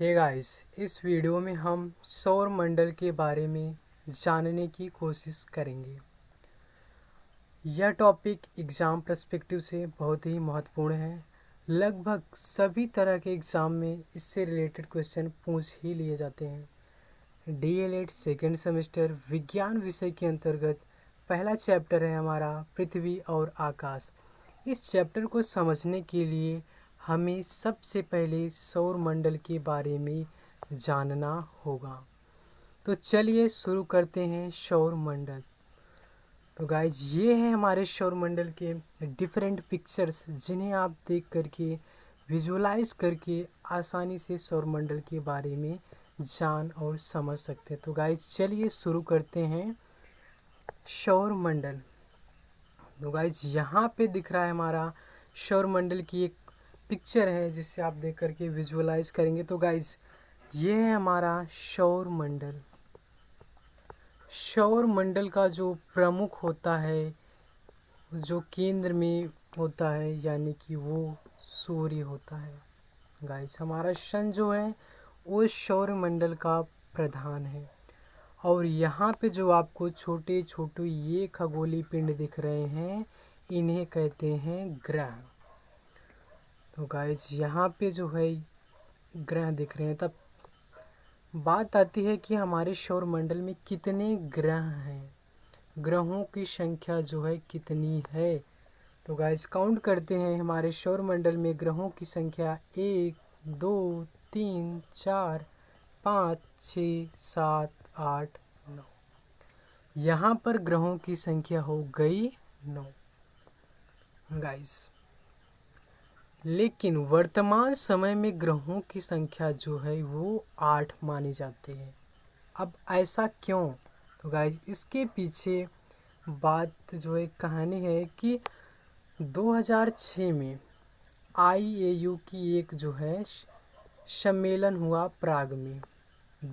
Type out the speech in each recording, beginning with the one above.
Hey guys, इस video में हम सौर मंडल के बारे में जानने की कोशिश करेंगे। यह टॉपिक एग्ज़ाम पर्सपेक्टिव से बहुत ही महत्वपूर्ण है। लगभग सभी तरह के एग्ज़ाम में इससे रिलेटेड क्वेश्चन पूछ ही लिए जाते हैं। डीएलएड सेकेंड सेमेस्टर विज्ञान विषय के अंतर्गत पहला चैप्टर है हमारा पृथ्वी और आकाश। इस चैप्टर को समझने के लिए हमें सबसे पहले सौर मंडल के बारे में जानना होगा। तो चलिए शुरू करते हैं सौर मंडल। तो गाइज, ये है हमारे सौर मंडल के डिफरेंट पिक्चर्स, जिन्हें आप देख करके विजुलाइज करके आसानी से सौर मंडल के बारे में जान और समझ सकते हैं। तो गाइज चलिए शुरू करते हैं सौर मंडल। तो गाइज, यहाँ पे दिख रहा है हमारा सौर मंडल की एक पिक्चर है, जिससे आप देख करके विजुअलाइज करेंगे। तो गाइज, ये है हमारा सौर मंडल। सौर मंडल का जो प्रमुख होता है, जो केंद्र में होता है, यानी कि वो सूर्य होता है। गाइज, हमारा सन जो है वो सौर मंडल का प्रधान है। और यहाँ पे जो आपको छोटे छोटे ये खगोलीय पिंड दिख रहे हैं, इन्हें कहते हैं ग्रह। तो गाइज, यहाँ पे जो है ग्रह दिख रहे हैं। तब बात आती है कि हमारे सौर मंडल में कितने ग्रह हैं, ग्रहों की संख्या जो है कितनी है। तो गाइज काउंट करते हैं। हमारे सौर मंडल में ग्रहों की संख्या 1 2 3 4 5 6 7 8 9। यहाँ पर ग्रहों की संख्या हो गई 9 गाइज। लेकिन वर्तमान समय में ग्रहों की संख्या जो है वो 8 मानी जाती है। अब ऐसा क्यों? तो गाइज, इसके पीछे बात जो है कहानी है कि 2006 में IAU की एक जो है सम्मेलन हुआ प्राग में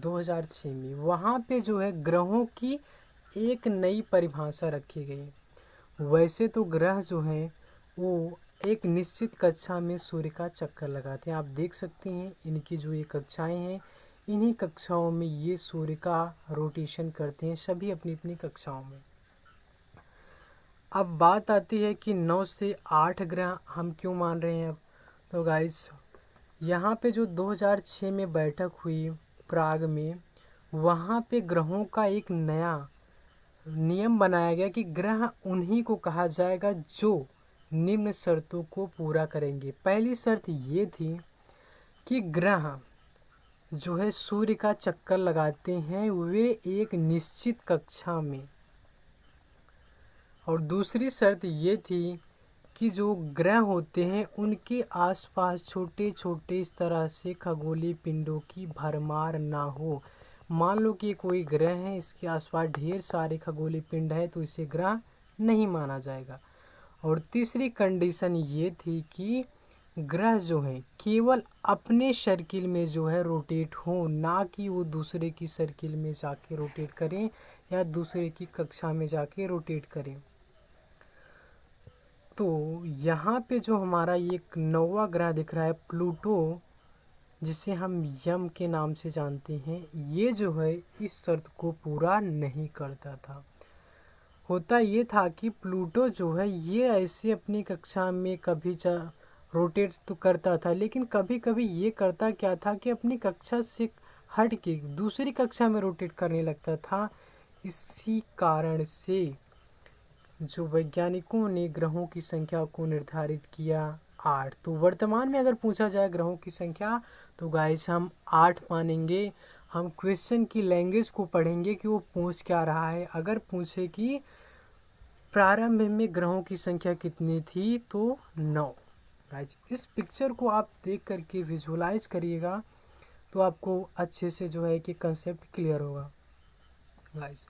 2006 में। वहाँ पे जो है ग्रहों की एक नई परिभाषा रखी गई। वैसे तो ग्रह जो हैं वो एक निश्चित कक्षा में सूर्य का चक्कर लगाते हैं। आप देख सकते हैं इनकी जो ये कक्षाएं हैं, इन्हीं कक्षाओं में ये सूर्य का रोटेशन करते हैं, सभी अपनी अपनी कक्षाओं में। अब बात आती है कि 9 से 8 ग्रह हम क्यों मान रहे हैं अब। तो गाइस, यहाँ पे जो 2006 में बैठक हुई प्राग में, वहाँ पे ग्रहों का एक नया नियम बनाया गया कि ग्रह उन्हीं को कहा जाएगा जो निम्न शर्तों को पूरा करेंगे। पहली शर्त ये थी कि ग्रह जो है सूर्य का चक्कर लगाते हैं वे एक निश्चित कक्षा में। और दूसरी शर्त ये थी कि जो ग्रह होते हैं उनके आसपास छोटे छोटे इस तरह से खगोलीय पिंडों की भरमार ना हो। मान लो कि कोई ग्रह है, इसके आसपास ढेर सारे खगोलीय पिंड है, तो इसे ग्रह नहीं माना जाएगा। और तीसरी कंडीशन ये थी कि ग्रह जो है केवल अपने सर्किल में जो है रोटेट हो, ना कि वो दूसरे की सर्किल में जाके रोटेट करें या दूसरे की कक्षा में जाके रोटेट करें। तो यहाँ पे जो हमारा एक 9वां ग्रह दिख रहा है प्लूटो, जिसे हम यम के नाम से जानते हैं, ये जो है इस शर्त को पूरा नहीं करता था। होता ये था कि प्लूटो जो है ये ऐसे अपनी कक्षा में कभी रोटेट तो करता था, लेकिन कभी कभी ये करता क्या था कि अपनी कक्षा से हट के दूसरी कक्षा में रोटेट करने लगता था। इसी कारण से जो वैज्ञानिकों ने ग्रहों की संख्या को निर्धारित किया 8। तो वर्तमान में अगर पूछा जाए ग्रहों की संख्या, तो गाइस हम 8 मानेंगे। हम क्वेश्चन की लैंग्वेज को पढ़ेंगे कि वो पूछ क्या रहा है। अगर पूछे कि प्रारंभ में ग्रहों की संख्या कितनी थी, तो 9। गाइस, इस पिक्चर को आप देख करके विजुअलाइज करिएगा तो आपको अच्छे से जो है कि कंसेप्ट क्लियर होगा। गाइस,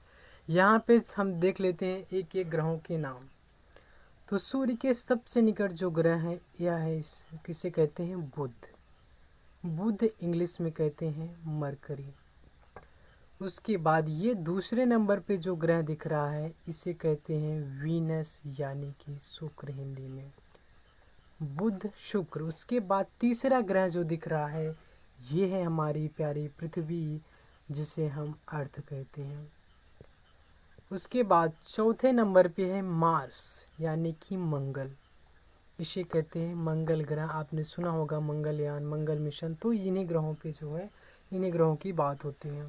यहाँ पे हम देख लेते हैं एक एक ग्रहों के नाम। तो सूर्य के सबसे निकट जो ग्रह है यह है, किसे कहते हैं बुध। बुध इंग्लिश में कहते हैं मरकरी। उसके बाद ये दूसरे नंबर पे जो ग्रह दिख रहा है इसे कहते हैं वीनस, यानी कि शुक्र हिंदी में। बुध शुक्र। उसके बाद तीसरा ग्रह जो दिख रहा है ये है हमारी प्यारी पृथ्वी, जिसे हम अर्थ कहते हैं। उसके बाद चौथे नंबर पे है मार्स यानी कि मंगल। इसे कहते हैं मंगल ग्रह। आपने सुना होगा मंगलयान, मंगल मिशन, तो इन्हीं ग्रहों पे जो है, इन्हीं ग्रहों की बात होती है।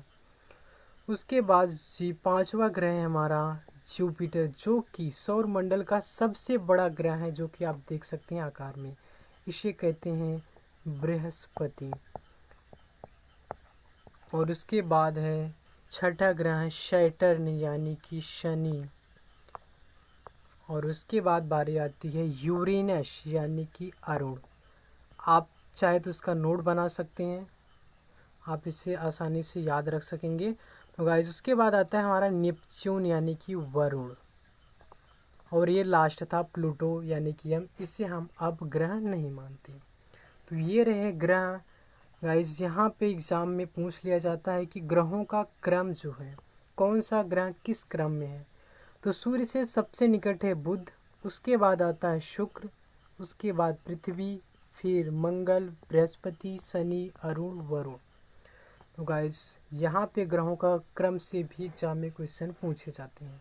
उसके बाद जी पांचवा ग्रह है हमारा जुपिटर, जो कि सौर मंडल का सबसे बड़ा ग्रह है, जो कि आप देख सकते हैं आकार में। इसे कहते हैं बृहस्पति। और उसके बाद है छठा ग्रह है सैटर्न यानी कि शनि। और उसके बाद बारी आती है यूरेनस यानी कि अरुण। आप चाहे तो इसका नोट बना सकते हैं, आप इसे आसानी से याद रख सकेंगे। तो गाइस उसके बाद आता है हमारा नेपच्यून यानी कि वरुण। और ये लास्ट था प्लूटो यानी कि इसे हम अब ग्रह नहीं मानते। तो ये रहे ग्रह गाइस। यहाँ पे एग्ज़ाम में पूछ लिया जाता है कि ग्रहों का क्रम जो है, कौन सा ग्रह किस क्रम में है। तो सूर्य से सबसे निकट है बुध, उसके बाद आता है शुक्र, उसके बाद पृथ्वी, फिर मंगल, बृहस्पति, शनि, अरुण, वरुण। तो गाइस यहाँ पे ग्रहों का क्रम से भी एग्जाम में क्वेश्चन पूछे जाते हैं।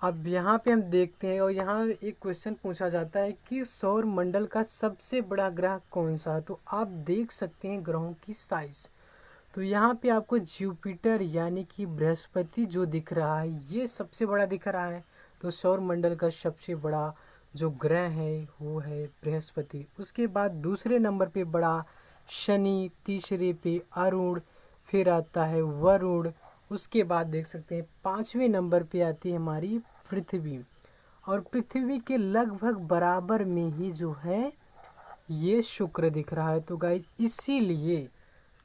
अब यहाँ पे हम देखते हैं, और यहाँ एक क्वेश्चन पूछा जाता है कि सौर मंडल का सबसे बड़ा ग्रह कौन सा है। तो आप देख सकते हैं ग्रहों की साइज। तो यहाँ पे आपको जुपिटर यानी कि बृहस्पति जो दिख रहा है, ये सबसे बड़ा दिख रहा है। तो सौर मंडल का सबसे बड़ा जो ग्रह है वो है बृहस्पति। उसके बाद दूसरे नंबर पे बड़ा शनि, तीसरे पे अरुण, फिर आता है वरुण। उसके बाद देख सकते हैं पाँचवें नंबर पे आती है हमारी पृथ्वी। और पृथ्वी के लगभग बराबर में ही जो है ये शुक्र दिख रहा है। तो गाइस इसीलिए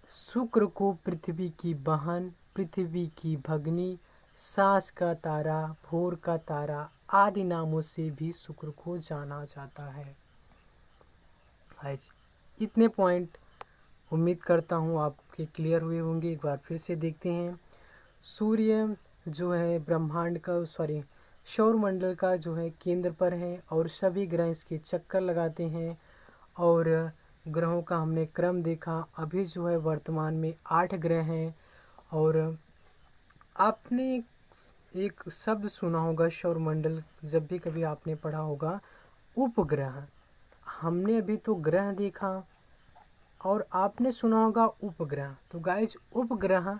शुक्र को पृथ्वी की बहन, पृथ्वी की भगनी, सांझ का तारा, भोर का तारा आदि नामों से भी शुक्र को जाना जाता है। आज इतने पॉइंट उम्मीद करता हूँ आपके क्लियर हुए होंगे। एक बार फिर से देखते हैं। सूर्य जो है ब्रह्मांड का सौर मंडल का जो है केंद्र पर है, और सभी ग्रह इसके चक्कर लगाते हैं। और ग्रहों का हमने क्रम देखा। अभी जो है वर्तमान में 8 ग्रह हैं। और आपने एक शब्द सुना होगा सौर मंडल, जब भी कभी आपने पढ़ा होगा उपग्रह। हमने अभी तो ग्रह देखा, और आपने सुना होगा उपग्रह। तो गाइस उपग्रह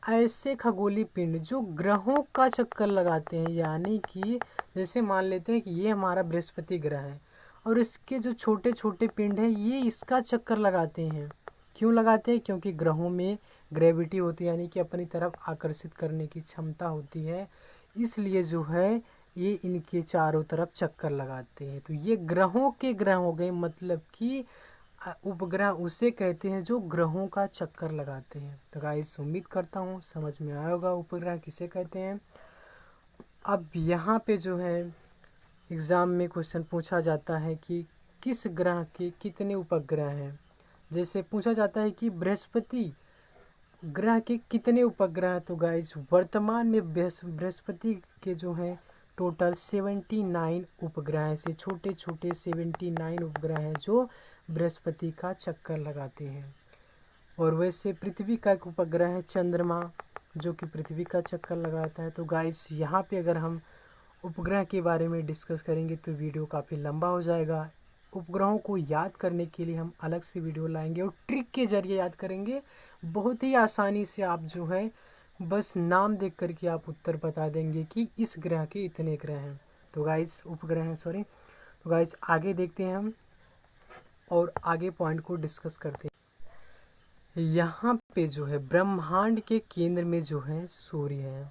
ऐसे खगोलीय पिंड जो ग्रहों का चक्कर लगाते हैं, यानी कि जैसे मान लेते हैं कि ये हमारा बृहस्पति ग्रह है, और इसके जो छोटे छोटे पिंड हैं ये इसका चक्कर लगाते हैं। क्यों लगाते हैं? क्योंकि ग्रहों में ग्रेविटी होती है, यानी कि अपनी तरफ आकर्षित करने की क्षमता होती है। इसलिए जो है ये इनके चारों तरफ चक्कर लगाते हैं। तो ये ग्रहों के ग्रह हो गए, मतलब कि उपग्रह उसे कहते हैं जो ग्रहों का चक्कर लगाते हैं। तो गाइस उम्मीद करता हूँ समझ में आया होगा उपग्रह किसे कहते हैं। अब यहाँ पे जो है एग्ज़ाम में क्वेश्चन पूछा जाता है कि किस ग्रह के कितने उपग्रह हैं। जैसे पूछा जाता है कि बृहस्पति ग्रह के कितने उपग्रह हैं। तो गाइस वर्तमान में बृहस्पति के जो हैं टोटल 79 उपग्रह हैं। ऐसे छोटे छोटे 79 उपग्रह हैं जो बृहस्पति का चक्कर लगाते हैं। और वैसे पृथ्वी का एक उपग्रह है चंद्रमा, जो कि पृथ्वी का चक्कर लगाता है। तो गाइस यहाँ पे अगर हम उपग्रह के बारे में डिस्कस करेंगे तो वीडियो काफ़ी लंबा हो जाएगा। उपग्रहों को याद करने के लिए हम अलग से वीडियो लाएंगे, और ट्रिक के जरिए याद करेंगे। बहुत ही आसानी से आप जो है बस नाम देख करके आप उत्तर बता देंगे कि इस ग्रह के इतने ग्रह हैं। तो गाइस उपग्रह हैं, तो गाइस आगे देखते हैं हम, और आगे पॉइंट को डिस्कस करते हैं। यहाँ पे जो है ब्रह्मांड के केंद्र में जो है सूर्य है।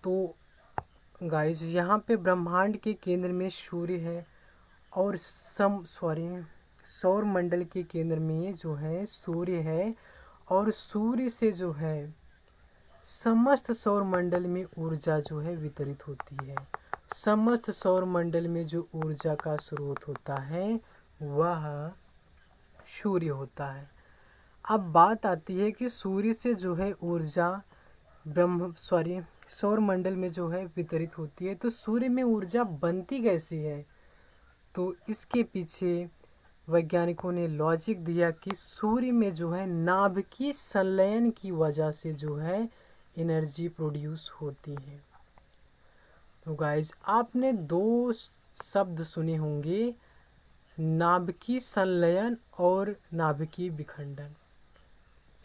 तो गाइस यहाँ पे ब्रह्मांड के केंद्र में सूर्य है, और सौर मंडल के केंद्र में जो है सूर्य है। और सूर्य से जो है समस्त सौर मंडल में ऊर्जा जो है वितरित होती है। समस्त सौर मंडल में जो ऊर्जा का स्रोत होता है वह सूर्य होता है। अब बात आती है कि सूर्य से जो है ऊर्जा सौर मंडल में जो है वितरित होती है। तो सूर्य में ऊर्जा बनती कैसी है? तो इसके पीछे वैज्ञानिकों ने लॉजिक दिया कि सूर्य में जो है नाभिकीय संलयन की वजह से जो है एनर्जी प्रोड्यूस होती है। तो गाइज आपने दो शब्द सुने होंगे, नाभिकीय संलयन और नाभिकीय विखंडन।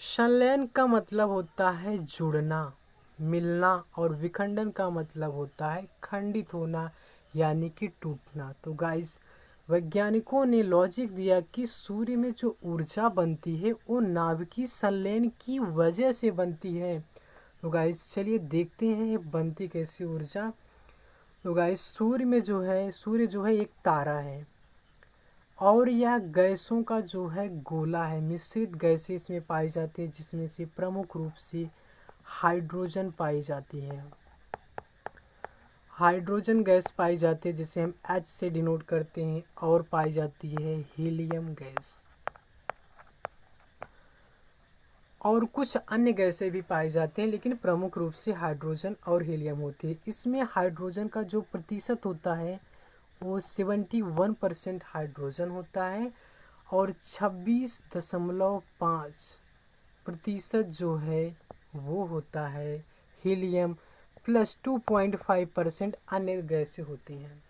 संलयन का मतलब होता है जुड़ना, मिलना, और विखंडन का मतलब होता है खंडित होना यानी कि टूटना। तो गाइस वैज्ञानिकों ने लॉजिक दिया कि सूर्य में जो ऊर्जा बनती है वो नाभिकीय संलयन की वजह से बनती है। तो गाइस चलिए देखते हैं ये बनती कैसी ऊर्जा। तो गाइस सूर्य जो है एक तारा है और यह गैसों का जो है गोला है। मिश्रित गैसें इसमें पाई जाती है जिसमें से प्रमुख रूप से हाइड्रोजन पाई जाती है। हाइड्रोजन गैस पाई जाती है जिसे हम H से डिनोट करते हैं, और पाई जाती है हीलियम गैस, और कुछ अन्य गैसें भी पाई जाती हैं, लेकिन प्रमुख रूप से हाइड्रोजन और हीलियम होती है। इसमें हाइड्रोजन का जो प्रतिशत होता है वो 71% हाइड्रोजन होता है और 26.5% जो है वो होता है हीलियम, प्लस 2.5% अन्य गैसें होती हैं।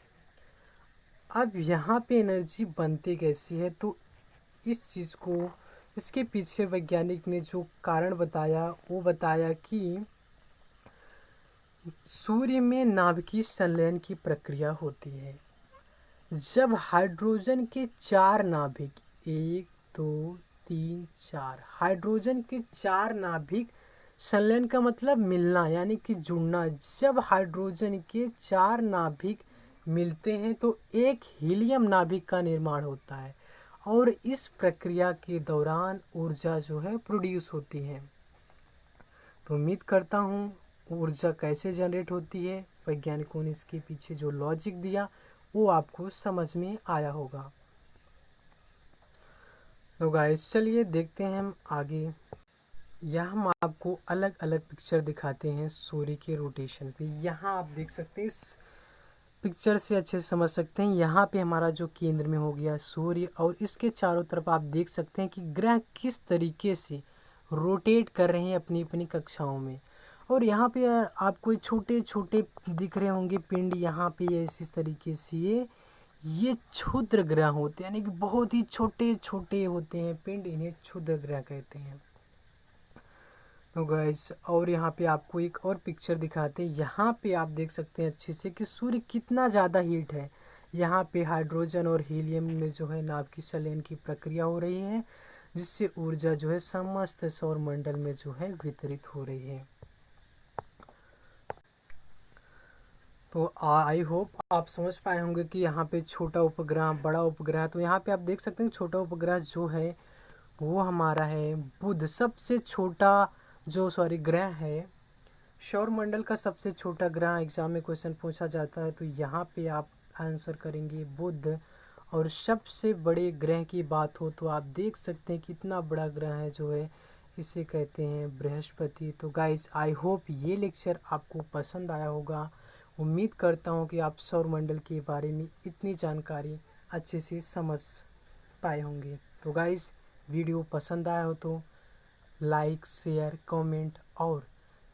अब यहाँ पे एनर्जी बनती कैसी है, तो इसके पीछे वैज्ञानिक ने जो कारण बताया वो बताया कि सूर्य में नाभिकीय संलयन की प्रक्रिया होती है। जब हाइड्रोजन के 4 नाभिक, 1 2 3 4, हाइड्रोजन के 4 नाभिक, संलयन का मतलब मिलना यानी कि जुड़ना, जब हाइड्रोजन के 4 नाभिक मिलते हैं तो एक हीलियम नाभिक का निर्माण होता है और इस प्रक्रिया के दौरान ऊर्जा जो है प्रोड्यूस होती है। तो उम्मीद करता हूँ ऊर्जा कैसे जनरेट होती है, वैज्ञानिकों ने इसके पीछे जो लॉजिक दिया वो आपको समझ में आया होगा। तो गाइस चलिए देखते हैं हम आगे। यहाँ हम आपको अलग अलग पिक्चर दिखाते हैं सूर्य के रोटेशन पे। यहाँ आप देख सकते हैं, इस पिक्चर से अच्छे से समझ सकते हैं। यहाँ पे हमारा जो केंद्र में हो गया सूर्य, और इसके चारों तरफ आप देख सकते हैं कि ग्रह किस तरीके से रोटेट कर रहे हैं अपनी अपनी कक्षाओं में। और यहाँ पे आपको छोटे छोटे दिख रहे होंगे पिंड, यहाँ पे इस तरीके से ये क्षुद्र ग्रह होते हैं, यानी कि बहुत ही छोटे छोटे होते हैं पिंड, इन्हें क्षुद्र ग्रह कहते हैं। तो गाइस और यहाँ पे आपको एक और पिक्चर दिखाते हैं। यहाँ पे आप देख सकते हैं अच्छे से कि सूर्य कितना ज़्यादा हीट है। यहाँ पे हाइड्रोजन और हीलियम में जो है नाभिकीय संलयन की प्रक्रिया हो रही है, जिससे ऊर्जा जो है समस्त सौर मंडल में जो है वितरित हो रही है। तो आई होप आप समझ पाए होंगे कि यहाँ पे छोटा उपग्रह, बड़ा उपग्रह। तो यहाँ पे आप देख सकते हैं छोटा उपग्रह जो है वो हमारा है बुध। सबसे छोटा ग्रह है, सौरमंडल का सबसे छोटा ग्रह एग्जाम में क्वेश्चन पूछा जाता है तो यहाँ पे आप आंसर करेंगे बुध। और सबसे बड़े ग्रह की बात हो तो आप देख सकते हैं कितना बड़ा ग्रह है जो है, इसे कहते हैं बृहस्पति। तो गाइस आई होप ये लेक्चर आपको पसंद आया होगा। उम्मीद करता हूँ कि आप सौरमंडल के बारे में इतनी जानकारी अच्छे से समझ पाए होंगे। तो गाइस वीडियो पसंद आया हो तो लाइक, शेयर, कमेंट और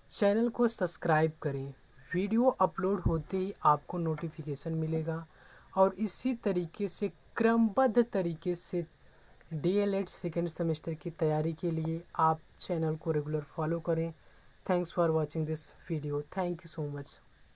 चैनल को सब्सक्राइब करें। वीडियो अपलोड होते ही आपको नोटिफिकेशन मिलेगा और इसी तरीके से क्रमबद्ध तरीके से DL8 सेकेंड सेमेस्टर की तैयारी के लिए आप चैनल को रेगुलर फॉलो करें। Thanks for watching this video. Thank you so much.